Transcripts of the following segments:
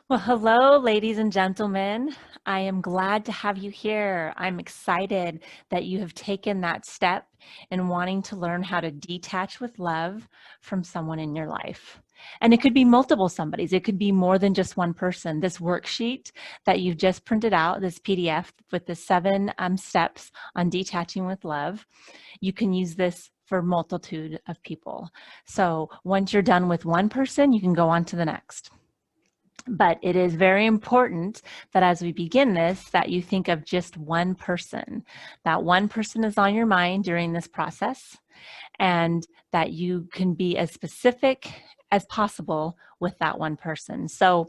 Well, hello, ladies and gentlemen. I am glad to have you here. I'm excited that you have taken that step in wanting to learn how to detach with love from someone in your life. And it could be multiple somebodies. It could be more than just one person. This worksheet that you've just printed out, this PDF with the 7 steps on detaching with love, you can use this for multitude of people. So once you're done with one person, you can go on to the next. But it is very important that as we begin this, that you think of just one person. That one person is on your mind during this process, and that you can be as specific as possible with that one person. So,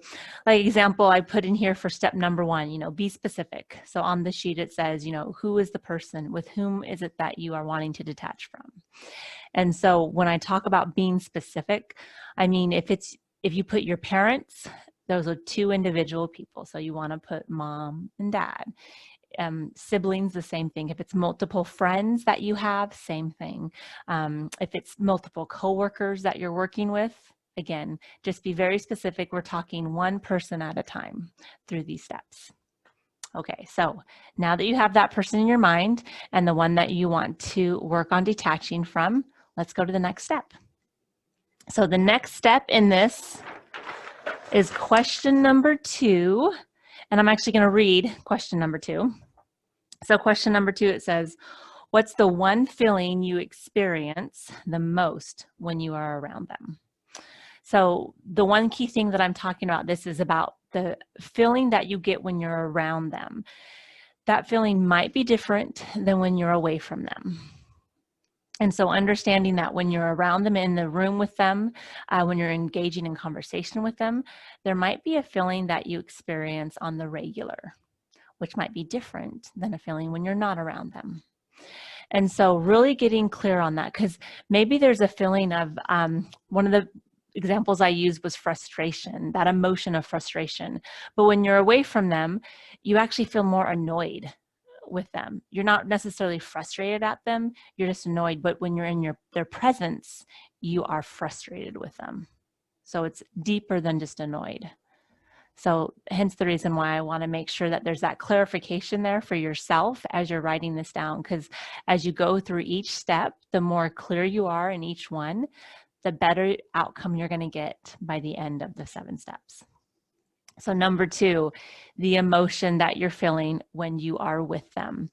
like example, I put in here for step number 1, be specific. So on the sheet it says, who is the person, with whom is it that you are wanting to detach from? And so when I talk about being specific, I mean, if you put your parents, those are 2 individual people. So you want to put mom and dad. Siblings, the same thing. If it's multiple friends that you have, same thing. If it's multiple coworkers that you're working with, again, just be very specific. We're talking one person at a time through these steps. Okay, so now that you have that person in your mind and the one that you want to work on detaching from, let's go to the next step. So the next step in this is question number 2, and I'm actually going to read question number 2. So question number 2, it says, what's the one feeling you experience the most when you are around them? So the one key thing that I'm talking about, this is about the feeling that you get when you're around them. That feeling might be different than when you're away from them. And so understanding that when you're around them, in the room with them, when you're engaging in conversation with them, there might be a feeling that you experience on the regular, which might be different than a feeling when you're not around them. And so really getting clear on that, because maybe there's a feeling of, one of the examples I used was frustration, that emotion of frustration. But when you're away from them, you actually feel more annoyed with them. You're not necessarily frustrated at them, you're just annoyed. But when you're in their presence, you are frustrated with them. So it's deeper than just annoyed. So hence the reason why I want to make sure that there's that clarification there for yourself as you're writing this down, because as you go through each step, the more clear you are in each one, the better outcome you're going to get by the end of the 7 steps. So number 2, the emotion that you're feeling when you are with them.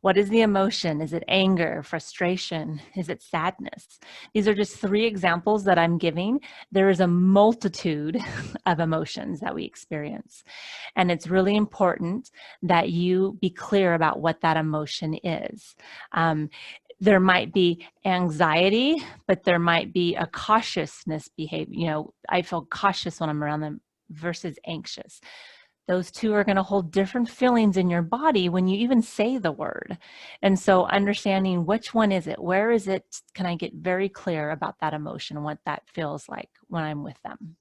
What is the emotion? Is it anger, frustration? Is it sadness? These are just 3 examples that I'm giving. There is a multitude of emotions that we experience. And it's really important that you be clear about what that emotion is. There might be anxiety, but there might be a cautiousness behavior. I feel cautious when I'm around them versus anxious. Those 2 are going to hold different feelings in your body when you even say the word. And so understanding which one is it, where is it, can I get very clear about that emotion and what that feels like when I'm with them.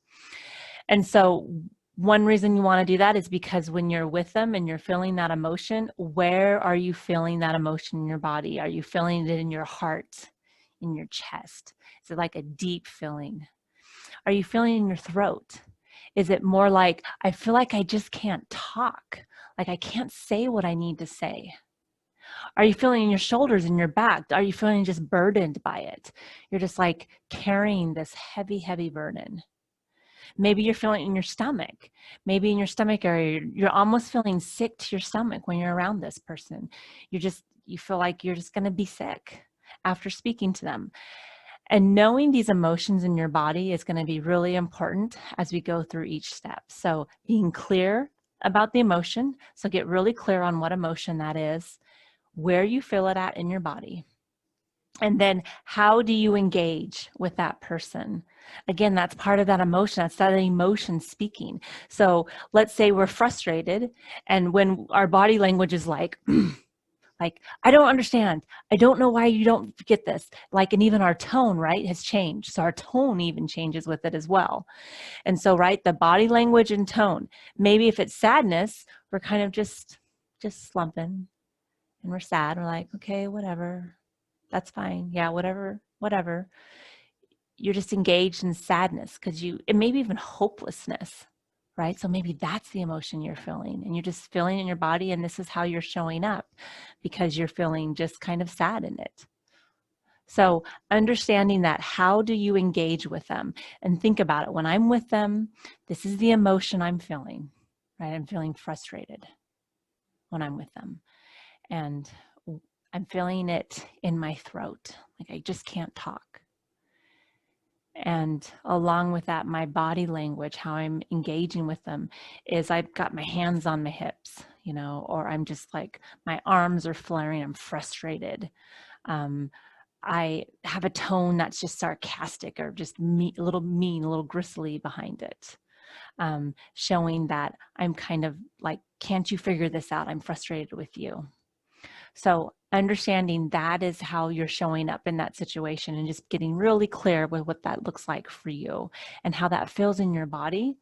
And so one reason you want to do that is because when you're with them and you're feeling that emotion, where are you feeling that emotion in your body? Are you feeling it in your heart, in your chest? Is it like a deep feeling? Are you feeling it in your throat? Is it more like, I feel like I just can't talk, like I can't say what I need to say? Are you feeling in your shoulders and your back? Are you feeling just burdened by it? You're just like carrying this heavy, heavy burden. Maybe you're feeling it in your stomach. Maybe in your stomach area, you're almost feeling sick to your stomach when you're around this person. You feel like you're just going to be sick after speaking to them. And knowing these emotions in your body is going to be really important as we go through each step. So being clear about the emotion. So get really clear on what emotion that is, where you feel it at in your body. And then how do you engage with that person? Again, that's part of that emotion. That's that emotion speaking. So let's say we're frustrated, and when our body language is like, like, I don't understand. I don't know why you don't get this. Like, and even our tone, right, has changed. So our tone even changes with it as well. And so, right, the body language and tone. Maybe if it's sadness, we're kind of just slumping and we're sad. We're like, okay, whatever. That's fine. Yeah, whatever, whatever. You're just engaged in sadness because and maybe even hopelessness. right? So maybe that's the emotion you're feeling, and you're just feeling in your body, and this is how you're showing up because you're feeling just kind of sad in it. So understanding that, how do you engage with them? And think about it. When I'm with them, this is the emotion I'm feeling, right? I'm feeling frustrated when I'm with them. And I'm feeling it in my throat. Like I just can't talk. And along with that, my body language, how I'm engaging with them, is I've got my hands on my hips, or I'm just like, my arms are flaring, I'm frustrated. I have a tone that's just sarcastic or just a little mean, a little gristly behind it, showing that I'm kind of like, can't you figure this out? I'm frustrated with you. So understanding that is how you're showing up in that situation, and just getting really clear with what that looks like for you and how that feels in your body,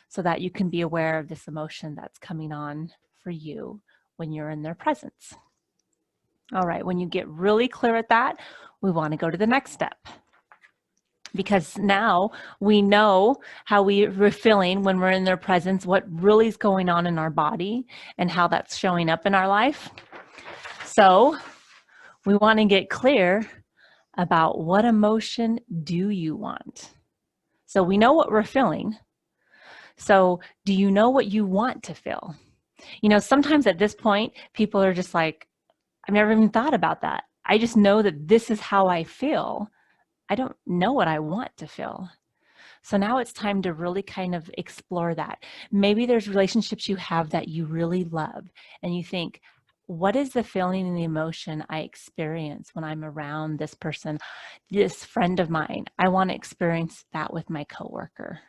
so that you can be aware of this emotion that's coming on for you when you're in their presence. All right, when you get really clear at that, we want to go to the next step, because now we know how we're feeling when we're in their presence, what really is going on in our body, and how that's showing up in our life. So we want to get clear about, what emotion do you want? So we know what we're feeling. So do you know what you want to feel? Sometimes at this point, people are just like, I've never even thought about that. I just know that this is how I feel. I don't know what I want to feel. So now it's time to really kind of explore that. Maybe there's relationships you have that you really love, and you think, what is the feeling and the emotion I experience when I'm around this person, this friend of mine? I want to experience that with my coworker.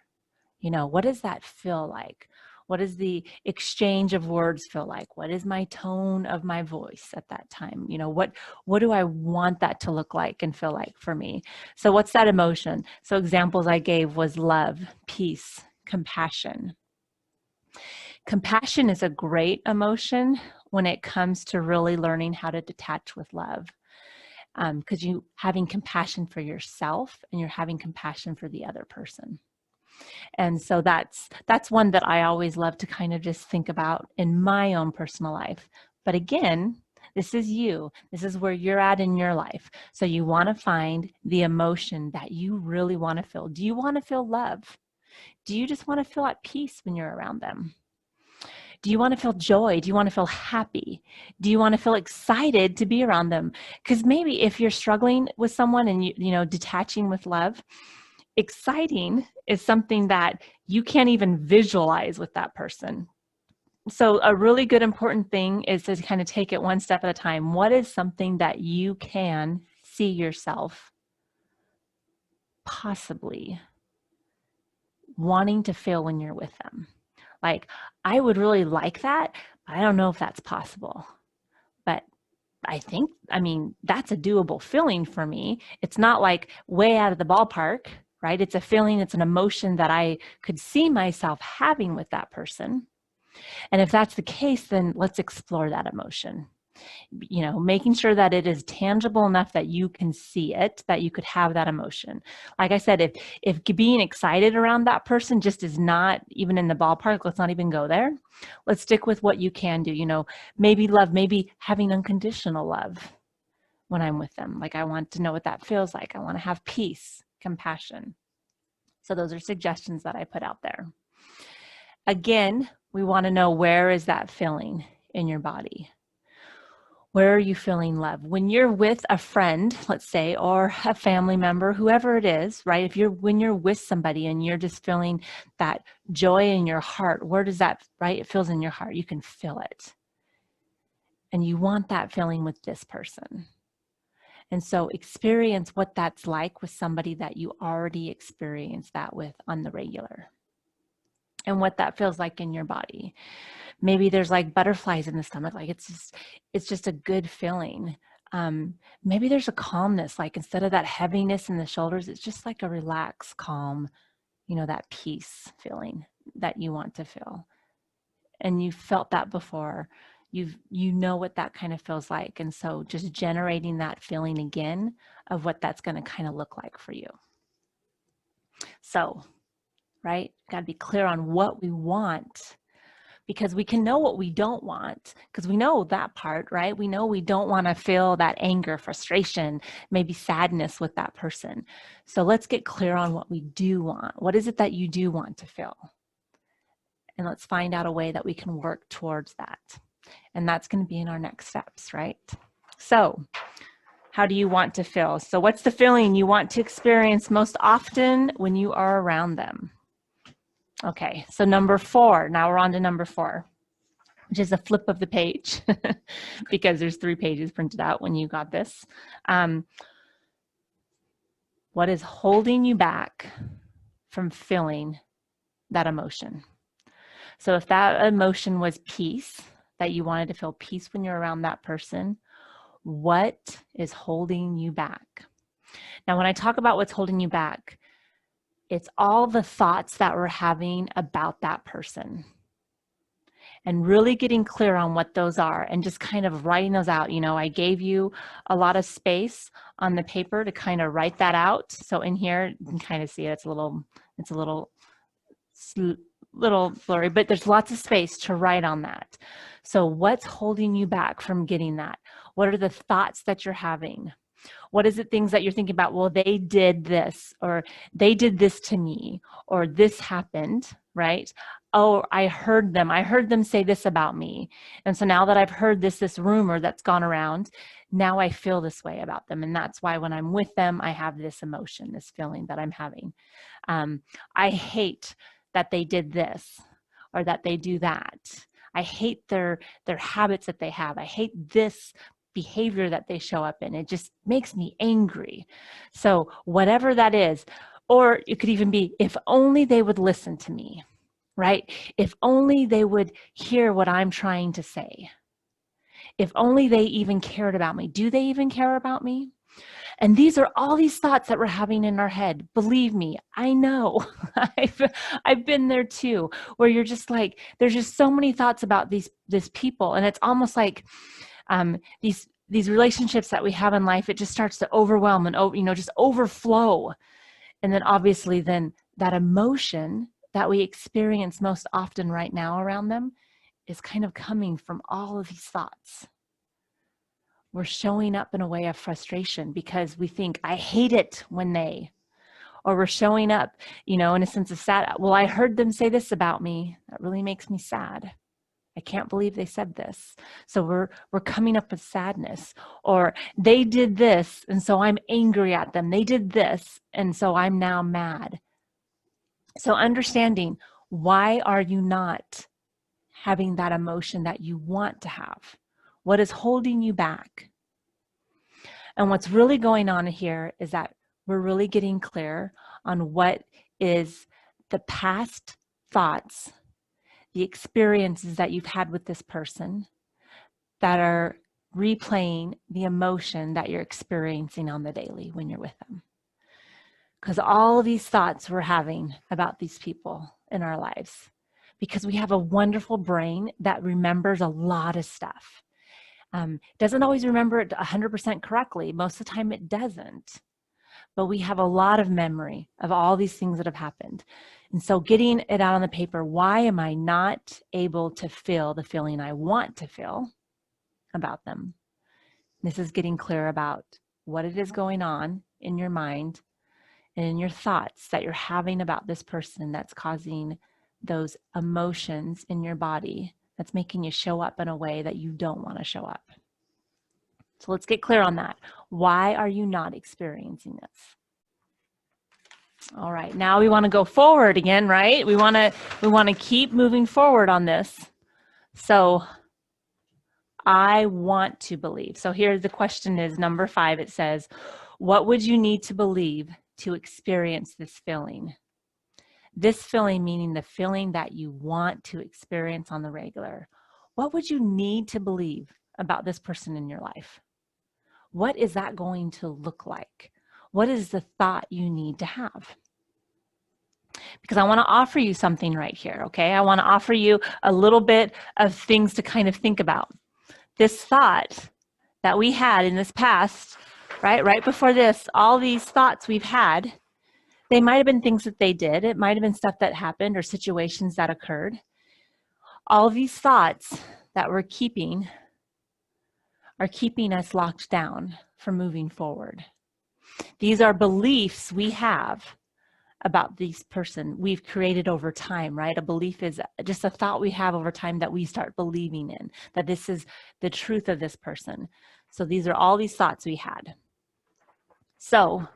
What does that feel like? What does the exchange of words feel like? What is my tone of my voice at that time? What do I want that to look like and feel like for me? So what's that emotion? So examples I gave was love, peace, compassion. Compassion is a great emotion when it comes to really learning how to detach with love, because you having compassion for yourself, and you're having compassion for the other person. And so that's one that I always love to kind of just think about in my own personal life. But again, this is you. This is where you're at in your life. So you want to find the emotion that you really want to feel. Do you want to feel love? Do you just want to feel at peace when you're around them? Do you want to feel joy? Do you want to feel happy? Do you want to feel excited to be around them? Because maybe if you're struggling with someone and detaching with love, exciting is something that you can't even visualize with that person. So a really good important thing is to kind of take it one step at a time. What is something that you can see yourself possibly wanting to feel when you're with them? Like, I would really like that, but I don't know if that's possible. But that's a doable feeling for me. It's not like way out of the ballpark, right? It's a feeling, it's an emotion that I could see myself having with that person. And if that's the case, then let's explore that emotion. Making sure that it is tangible enough that you can see it, that you could have that emotion. Like I said, if being excited around that person just is not even in the ballpark, let's not even go there. Let's stick with what you can do. Maybe love, maybe having unconditional love when I'm with them. Like, I want to know what that feels like. I want to have peace, compassion. So those are suggestions that I put out there. Again, we want to know, where is that feeling in your body? Where are you feeling love? When you're with a friend, let's say, or a family member, whoever it is, right? When you're with somebody and you're just feeling that joy in your heart, where does that, right? It feels in your heart. You can feel it. And you want that feeling with this person. And so experience what that's like with somebody that you already experienced that with on the regular, and what that feels like in your body. Maybe there's like butterflies in the stomach, like it's just a good feeling. Maybe there's a calmness, like instead of that heaviness in the shoulders, it's just like a relaxed, calm, that peace feeling that you want to feel. And you've felt that before. You know what that kind of feels like. And so just generating that feeling again of what that's going to kind of look like for you. So right? Got to be clear on what we want, because we can know what we don't want, because we know that part, right? We know we don't want to feel that anger, frustration, maybe sadness with that person. So let's get clear on what we do want. What is it that you do want to feel? And let's find out a way that we can work towards that. And that's going to be in our next steps, right? So how do you want to feel? So what's the feeling you want to experience most often when you are around them? Okay, so number 4, now we're on to number 4, which is a flip of the page because there's 3 pages printed out when you got this. What is holding you back from feeling that emotion? So if that emotion was peace, that you wanted to feel peace when you're around that person, what is holding you back? Now, when I talk about what's holding you back, it's all the thoughts that we're having about that person, and really getting clear on what those are and just kind of writing those out. You know, I gave you a lot of space on the paper to kind of write that out. So in here, you can kind of see it. It's a little blurry, but there's lots of space to write on that. So what's holding you back from getting that? What are the thoughts that you're having? What is it, things that you're thinking about? Well, they did this, or they did this to me, or this happened, right? Oh, I heard them say this about me. And so now that I've heard this rumor that's gone around, now I feel this way about them. And that's why when I'm with them, I have this emotion, this feeling that I'm having. I hate that they did this or that they do that. I hate their habits that they have. I hate this behavior that they show up in. It just makes me angry. So whatever that is, or it could even be, if only they would listen to me, right? If only they would hear what I'm trying to say. If only they even cared about me. Do they even care about me? And these are all these thoughts that we're having in our head. Believe me, I know. I've been there too, where you're just like, there's just so many thoughts about these people, and it's almost like these relationships that we have in life. It just starts to overwhelm and just overflow, and then obviously then that emotion that we experience most often right now around them is kind of coming from all of these thoughts. We're showing up in a way of frustration because we think, I hate it when they, or we're showing up, in a sense of sad. Well, I heard them say this about me. That really makes me sad. I can't believe they said this. So we're coming up with sadness. Or they did this, and so I'm angry at them. They did this, and so I'm now mad. So understanding, why are you not having that emotion that you want to have? What is holding you back? And what's really going on here is that we're really getting clear on what is the past thoughts, the experiences that you've had with this person that are replaying the emotion that you're experiencing on the daily when you're with them. Because all of these thoughts we're having about these people in our lives, because we have a wonderful brain that remembers a lot of stuff. Doesn't always remember it 100% correctly. Most of the time it doesn't. But we have a lot of memory of all these things that have happened. And so getting it out on the paper, why am I not able to feel the feeling I want to feel about them? This is getting clear about what it is going on in your mind and in your thoughts that you're having about this person that's causing those emotions in your body, that's making you show up in a way that you don't want to show up. So let's get clear on that. Why are you not experiencing this? All right, now we want to go forward again, right? We want to keep moving forward on this. So I want to believe. So here the question is number 5. It says, what would you need to believe to experience this feeling? This feeling meaning the feeling that you want to experience on the regular. What would you need to believe about this person in your life? What is that going to look like? What is the thought you need to have? Because I want to offer you something right here, okay? I want to offer you a little bit of things to kind of think about. This thought that we had in this past, right before this, all these thoughts we've had, They might have been things that they did. It might have been stuff that happened or situations that occurred. All of these thoughts that we're keeping are keeping us locked down from moving forward. These are beliefs we have about this person we've created over time, right? A belief is just a thought we have over time that we start believing in, that this is the truth of this person. So these are all these thoughts we had. So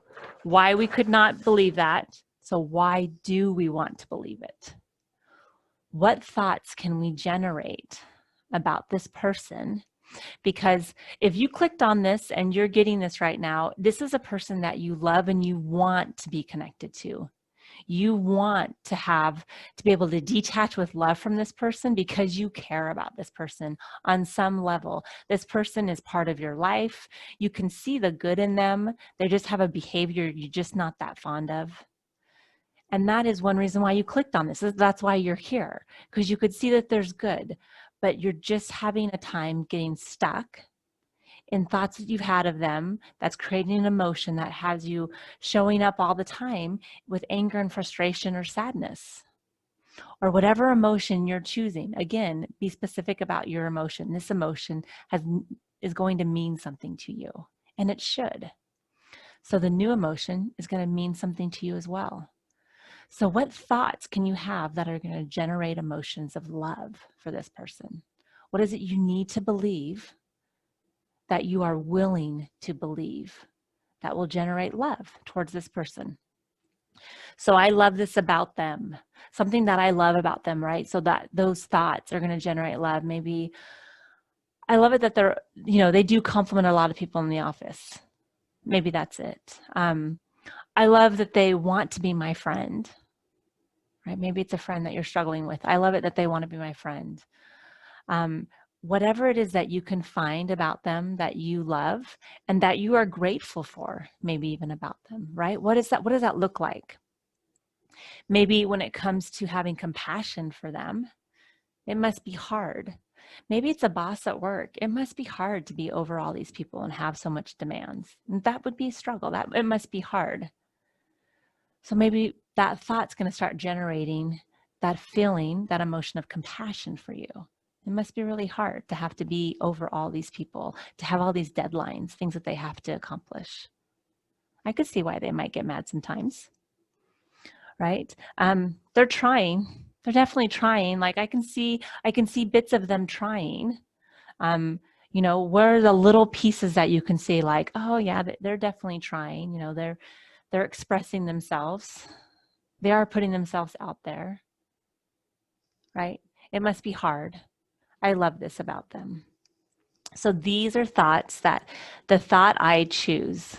why we could not believe that? So why do we want to believe it? What thoughts can we generate about this person? Because if you clicked on this and you're getting this right now, this is a person that you love and you want to be connected to. You want to be able to detach with love from this person because you care about this person on some level. This person is part of your life. You can see the good in them. They just have a behavior you're just not that fond of. And that is one reason why you clicked on this. That's why you're here, because you could see that there's good, but you're just having a time getting stuck in thoughts that you've had of them that's creating an emotion that has you showing up all the time with anger and frustration or sadness or whatever emotion you're choosing. Again, be specific about your emotion. This emotion is going to mean something to you, and it should. So the new emotion is going to mean something to you as well. So what thoughts can you have that are going to generate emotions of love for this person? What is it you need to believe that you are willing to believe that will generate love towards this person? So I love this about them. Something that I love about them, right? So that those thoughts are going to generate love. Maybe I love it that they do compliment a lot of people in the office. Maybe that's it. I love that they want to be my friend, right? Maybe it's a friend that you're struggling with. I love it that they want to be my friend. Whatever it is that you can find about them that you love and that you are grateful for, maybe even about them, right? What is that? What does that look like? Maybe when it comes to having compassion for them, it must be hard. Maybe it's a boss at work. It must be hard to be over all these people and have so much demands. That would be a struggle. That it must be hard. So maybe that thought's going to start generating that feeling, that emotion of compassion for you. It must be really hard to have to be over all these people, to have all these deadlines, things that they have to accomplish. I could see why they might get mad sometimes, right? They're trying. They're definitely trying. Like I can see bits of them trying. What are the little pieces that you can see? Like, oh yeah, they're definitely trying. They're expressing themselves. They are putting themselves out there, right? It must be hard. I love this about them. So these are thoughts that the thought I choose.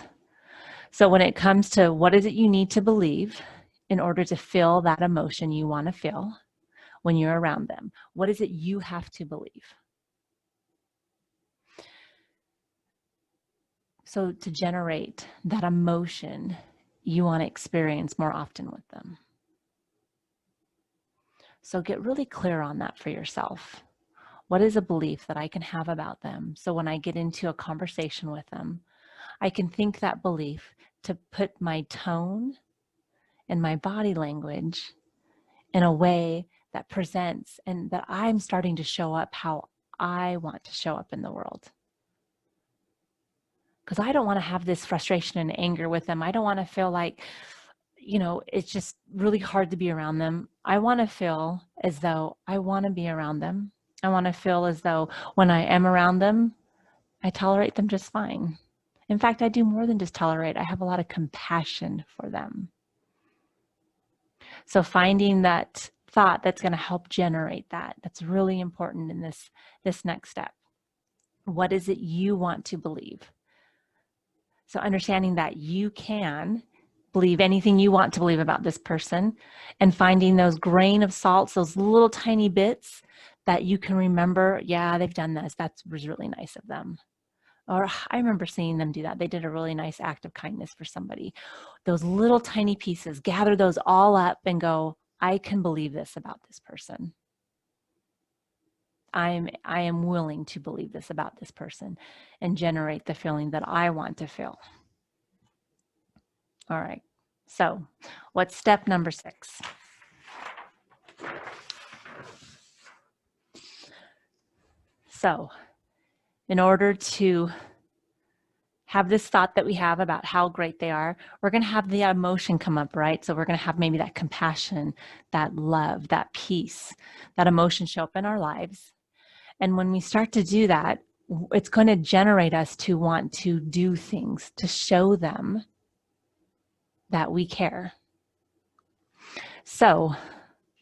So when it comes to what is it you need to believe in order to feel that emotion you want to feel when you're around them, what is it you have to believe? So to generate that emotion you want to experience more often with them. So get really clear on that for yourself. What is a belief that I can have about them? So when I get into a conversation with them, I can think that belief to put my tone and my body language in a way that presents and that I'm starting to show up how I want to show up in the world. Because I don't want to have this frustration and anger with them. I don't want to feel like, it's just really hard to be around them. I want to feel as though I want to be around them. I want to feel as though when I am around them, I tolerate them just fine. In fact, I do more than just tolerate. I have a lot of compassion for them. So finding that thought that's going to help generate that's really important in this next step. What is it you want to believe? So understanding that you can believe anything you want to believe about this person and finding those grain of salts, those little tiny bits that you can remember, yeah, they've done this. That was really nice of them. Or I remember seeing them do that. They did a really nice act of kindness for somebody. Those little tiny pieces, gather those all up and go, I can believe this about this person. I am willing to believe this about this person and generate the feeling that I want to feel. All right. So What's step number 6? So, in order to have this thought that we have about how great they are, we're going to have the emotion come up, right? So we're going to have maybe that compassion, that love, that peace, that emotion show up in our lives. And when we start to do that, it's going to generate us to want to do things to show them that we care. So,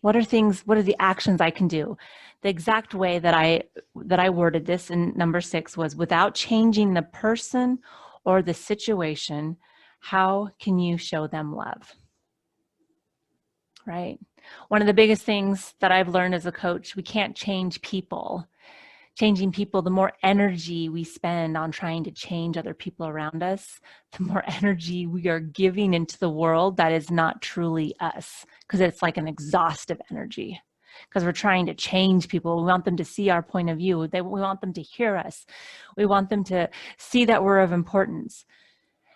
what are the actions I can do? The exact way that I worded this in number 6 was, without changing the person or the situation, how can you show them love? Right? One of the biggest things that I've learned as a coach, we can't change people. Changing people, the more energy we spend on trying to change other people around us, the more energy we are giving into the world that is not truly us, because it's like an exhaustive energy. Because we're trying to change people. We want them to see our point of view. We want them to hear us. We want them to see that we're of importance.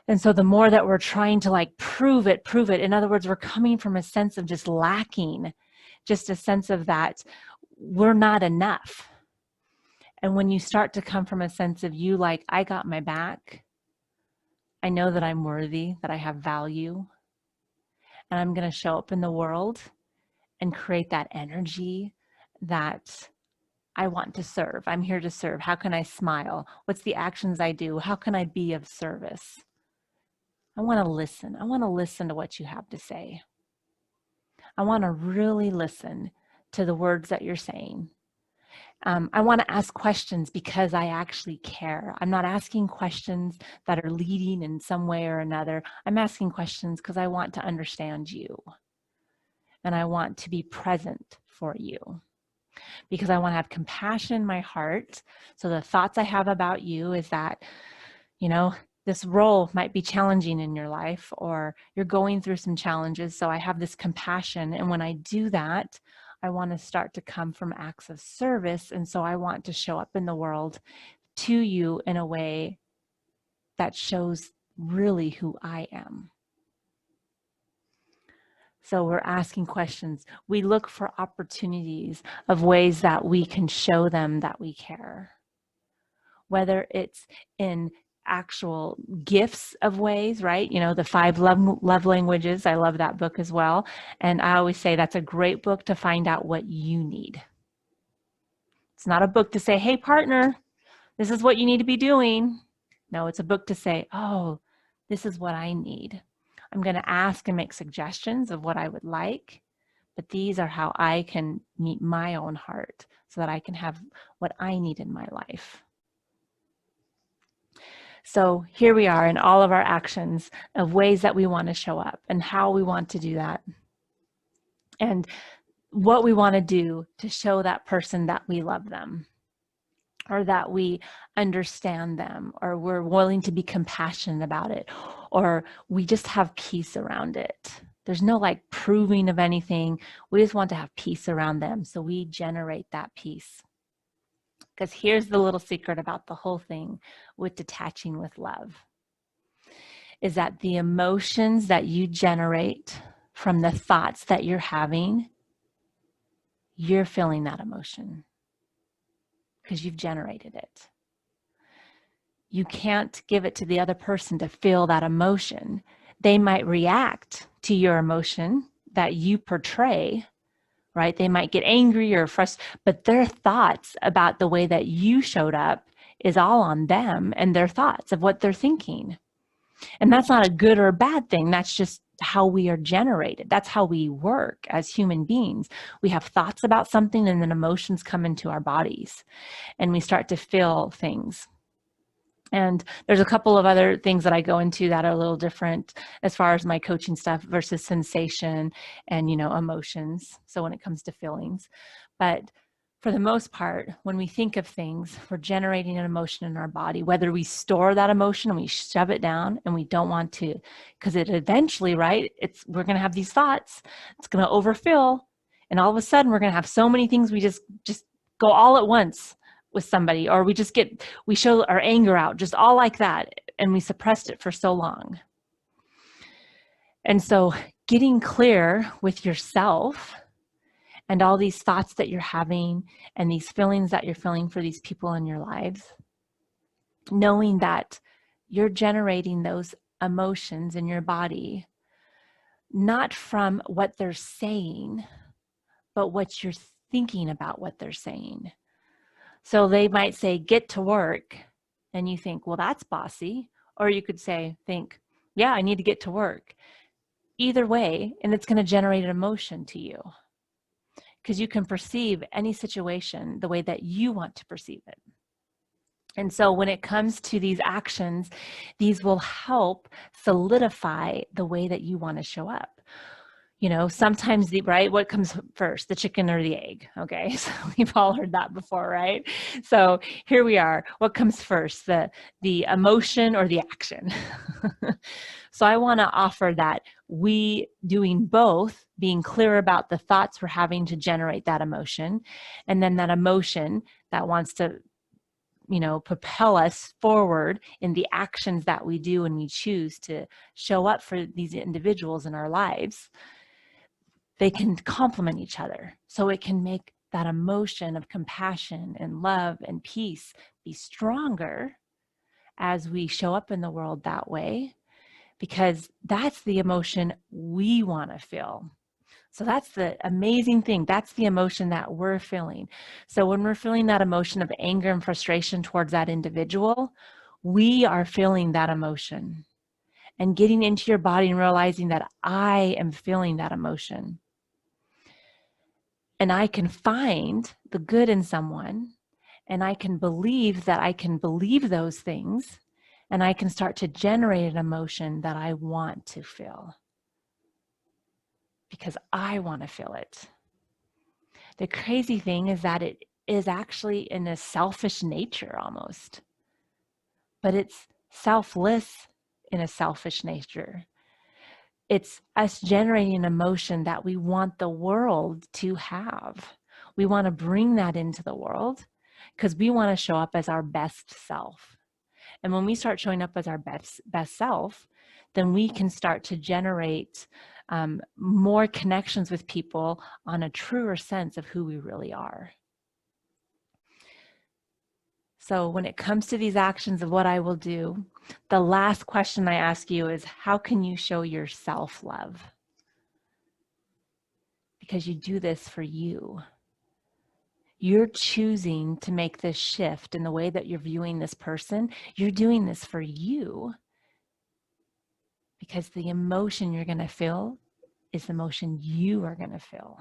And so the more that we're trying to like prove it. In other words, we're coming from a sense of just lacking, just a sense of that we're not enough. And when you start to come from a sense of you, like, I got my back, I know that I'm worthy, that I have value, and I'm going to show up in the world and create that energy that I want to serve. I'm here to serve. How can I smile? What's the actions I do? How can I be of service? I want to listen. I want to listen to what you have to say. I want to really listen to the words that you're saying. I want to ask questions because I actually care. I'm not asking questions that are leading in some way or another. I'm asking questions because I want to understand you. And I want to be present for you. Because I want to have compassion in my heart. So the thoughts I have about you is that, this role might be challenging in your life, or you're going through some challenges. So I have this compassion. And when I do that, I want to start to come from acts of service. And so I want to show up in the world to you in a way that shows really who I am. So we're asking questions. We look for opportunities of ways that we can show them that we care. Whether it's in actual gifts of ways, right? The 5 love languages. I love that book as well. And I always say that's a great book to find out what you need. It's not a book to say, hey, partner, this is what you need to be doing. No, it's a book to say, oh, this is what I need. I'm going to ask and make suggestions of what I would like, but these are how I can meet my own heart so that I can have what I need in my life. So here we are in all of our actions of ways that we want to show up and how we want to do that. And what we want to do to show that person that we love them, or that we understand them, or we're willing to be compassionate about it, or we just have peace around it. There's no like proving of anything. We just want to have peace around them. So we generate that peace. Because here's the little secret about the whole thing with detaching with love, is that the emotions that you generate from the thoughts that you're having, you're feeling that emotion because you've generated it. You can't give it to the other person to feel that emotion. They might react to your emotion that you portray, right? They might get angry or frustrated, but their thoughts about the way that you showed up is all on them and their thoughts of what they're thinking. And that's not a good or a bad thing. That's just how we are generated. That's how we work as human beings. We have thoughts about something, and then emotions come into our bodies and we start to feel things. And there's a couple of other things that I go into that are a little different as far as my coaching stuff versus sensation and, emotions. So when it comes to feelings, but for the most part, when we think of things, we're generating an emotion in our body, whether we store that emotion and we shove it down and we don't want to, because it eventually, right, we're going to have these thoughts, it's going to overfill. And all of a sudden we're going to have so many things we just go all at once with somebody, or we show our anger out just all like that, and we suppressed it for so long. And so getting clear with yourself and all these thoughts that you're having and these feelings that you're feeling for these people in your lives, knowing that you're generating those emotions in your body, not from what they're saying, but what you're thinking about what they're saying. So they might say, get to work. And you think, well, that's bossy. Or you could say, think, yeah, I need to get to work. Either way, and it's going to generate an emotion to you because you can perceive any situation the way that you want to perceive it. And so when it comes to these actions, these will help solidify the way that you want to show up. You know, sometimes right, what comes first, the chicken or the egg? Okay, so we've all heard that before, right? So here we are. What comes first, the emotion or the action? So I want to offer that we doing both, being clear about the thoughts we're having to generate that emotion, and then that emotion that wants to, you know, propel us forward in the actions that we do and we choose to show up for these individuals in our lives. They can complement each other. So it can make that emotion of compassion and love and peace be stronger as we show up in the world that way, because that's the emotion we want to feel. So that's the amazing thing. That's the emotion that we're feeling. So when we're feeling that emotion of anger and frustration towards that individual, we are feeling that emotion and getting into your body and realizing that I am feeling that emotion. And I can find the good in someone, and I can believe that I can believe those things, and I can start to generate an emotion that I want to feel because I want to feel it. The crazy thing is that it is actually in a selfish nature almost, but it's selfless in a selfish nature. It's us generating an emotion that we want the world to have. We want to bring that into the world because we want to show up as our best self. And when we start showing up as our best self, then we can start to generate more connections with people on a truer sense of who we really are. So when it comes to these actions of what I will do, the last question I ask you is, how can you show your self-love? Because you do this for you. You're choosing to make this shift in the way that you're viewing this person. You're doing this for you because the emotion you're going to feel is the emotion you are going to feel.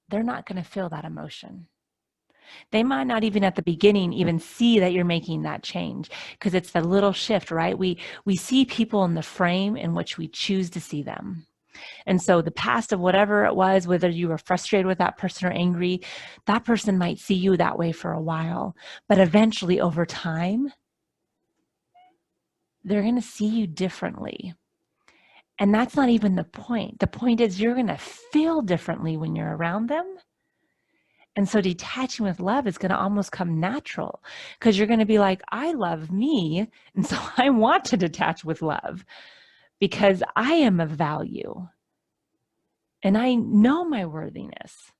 They're not going to feel that emotion. They might not even at the beginning even see that you're making that change because it's the little shift, right? We see people in the frame in which we choose to see them. And so the past of whatever it was, whether you were frustrated with that person or angry, that person might see you that way for a while. But eventually over time, they're going to see you differently. And that's not even the point. The point is you're going to feel differently when you're around them. And so detaching with love is going to almost come natural because you're going to be like, I love me. And so I want to detach with love because I am of value. And I know my worthiness.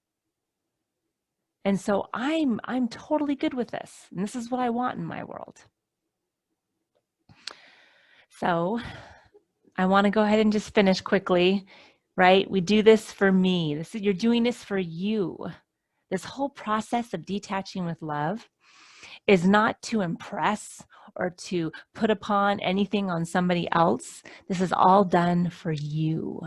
And so I'm totally good with this. And this is what I want in my world. So I want to go ahead and just finish quickly, right? We do this for me. You're doing this for you. This whole process of detaching with love is not to impress or to put upon anything on somebody else. This is all done for you.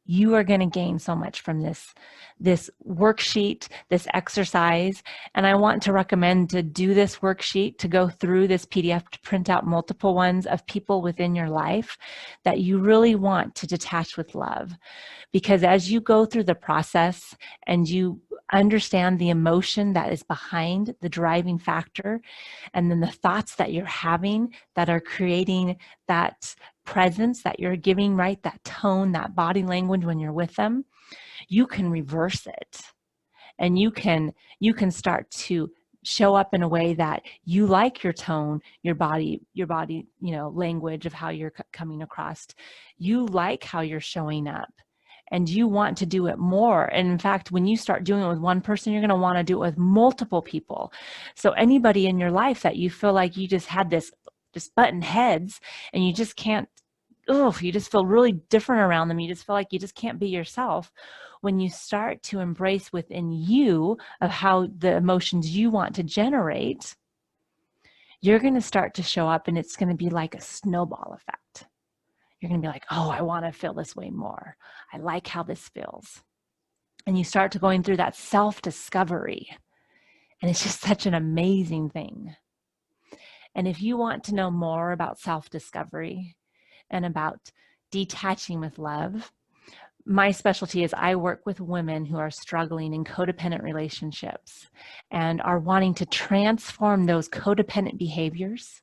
You are going to gain so much from this worksheet, this exercise. And I want to recommend to do this worksheet, to go through this PDF, to print out multiple ones of people within your life that you really want to detach with love. Because as you go through the process and you understand the emotion that is behind the driving factor, and then the thoughts that you're having that are creating that presence that you're giving, right? That tone, that body language when you're with them, you can reverse it. And you can start to show up in a way that you like your tone, your body, language of how you're coming across. You like how you're showing up and you want to do it more. And in fact, when you start doing it with one person, you're going to want to do it with multiple people. So anybody in your life that you feel like you just had this just button heads and you just can't, you just feel really different around them. You just feel like you just can't be yourself. When you start to embrace within you of how the emotions you want to generate, you're going to start to show up and it's going to be like a snowball effect. You're going to be like, oh, I want to feel this way more. I like how this feels. And you start to going through that self-discovery. And it's just such an amazing thing. And if you want to know more about self-discovery and about detaching with love, my specialty is I work with women who are struggling in codependent relationships and are wanting to transform those codependent behaviors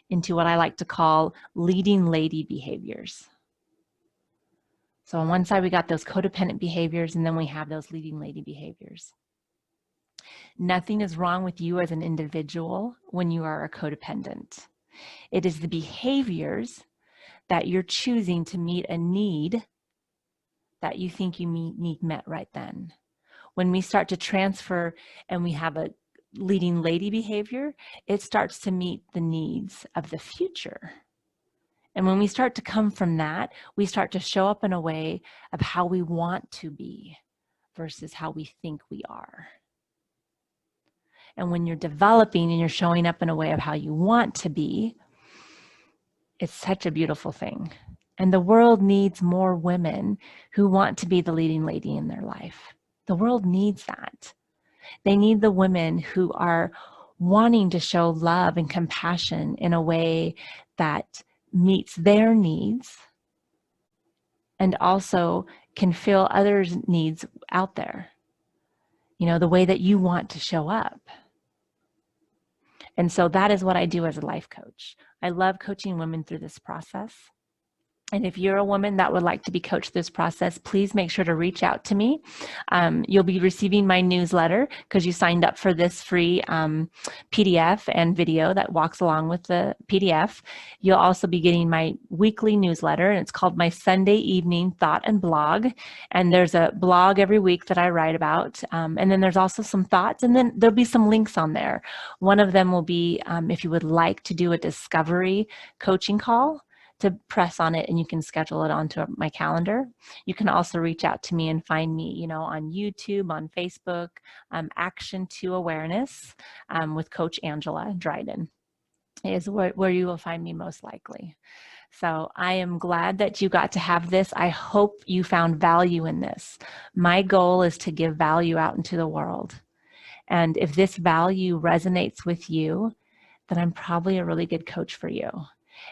into what I like to call leading lady behaviors. So on one side, we got those codependent behaviors, and then we have those leading lady behaviors. Nothing is wrong with you as an individual when you are a codependent. It is the behaviors that you're choosing to meet a need that you think you need met right then. When we start to transfer and we have a leading lady behavior, it starts to meet the needs of the future. And when we start to come from that, we start to show up in a way of how we want to be versus how we think we are. And when you're developing and you're showing up in a way of how you want to be, it's such a beautiful thing. And the world needs more women who want to be the leading lady in their life. The world needs that. They need the women who are wanting to show love and compassion in a way that meets their needs and also can fill others' needs out there. You know, the way that you want to show up. And so that is what I do as a life coach. I love coaching women through this process. And if you're a woman that would like to be coached through this process, please make sure to reach out to me. You'll be receiving my newsletter because you signed up for this free PDF and video that walks along with the PDF. You'll also be getting my weekly newsletter, and it's called my Sunday Evening Thought and Blog. And there's a blog every week that I write about. And then there's also some thoughts, and then there'll be some links on there. One of them will be if you would like to do a discovery coaching call, to press on it and you can schedule it onto my calendar. You can also reach out to me and find me, on YouTube, on Facebook, Action to Awareness with Coach Angela Dryden is where you will find me most likely. So I am glad that you got to have this. I hope you found value in this. My goal is to give value out into the world. And if this value resonates with you, then I'm probably a really good coach for you.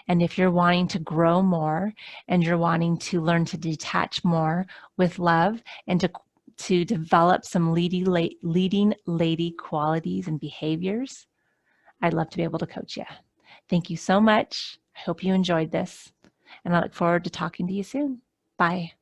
And if you're wanting to grow more and you're wanting to learn to detach more with love and to develop some leading lady qualities and behaviors, I'd love to be able to coach you. Thank you so much. I hope you enjoyed this, and I look forward to talking to you soon. Bye.